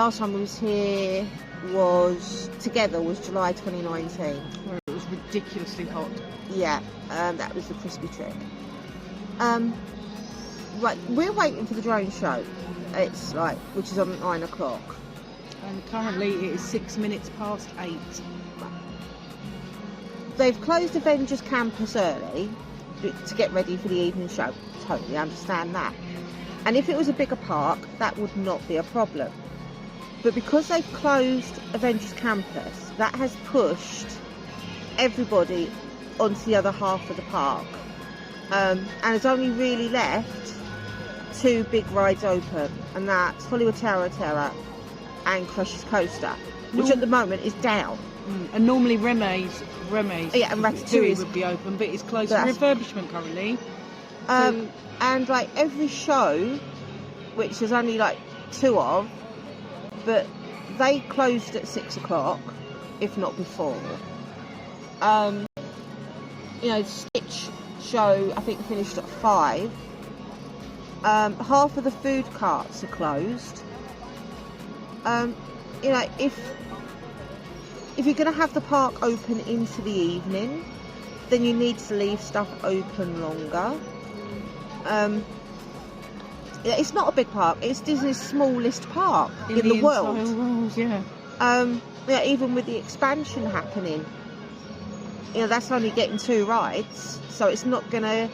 Last time we was here was July 2019. Where it was ridiculously hot. Yeah, that was the crispy trip. Right, we're waiting for the drone show. It's which is on at 9 o'clock. And currently it is 6 minutes past 8. They've closed Avengers Campus early to get ready for the evening show. Totally understand that. And if it was a bigger park, that would not be a problem. But because they've closed Avengers Campus, that has pushed everybody onto the other half of the park. And has only really left 2 big rides open, and that's Hollywood Tower of Terror and Crush's Coaster, which at the moment is down. And normally Reme's yeah, and Ratatouille would be open, but it's closed for for refurbishment currently. And every show, which there's only 2 of, but they closed at 6 o'clock, if not before. Stitch show I think finished at 5. Half of the food carts are closed. If you're going to have the park open into the evening, then you need to leave stuff open longer. It's not a big park. It's Disney's smallest park in the world. Even with the expansion happening, that's only getting 2 rides, so it's not going to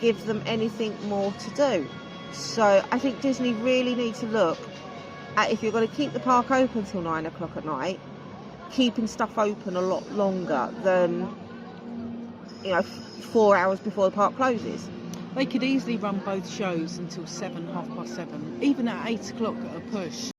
give them anything more to do. So I think Disney really need to look at, if you're going to keep the park open till 9 o'clock at night, keeping stuff open a lot longer than 4 hours before the park closes. They could easily run both shows until 7, 7:30, even at 8 o'clock at a push.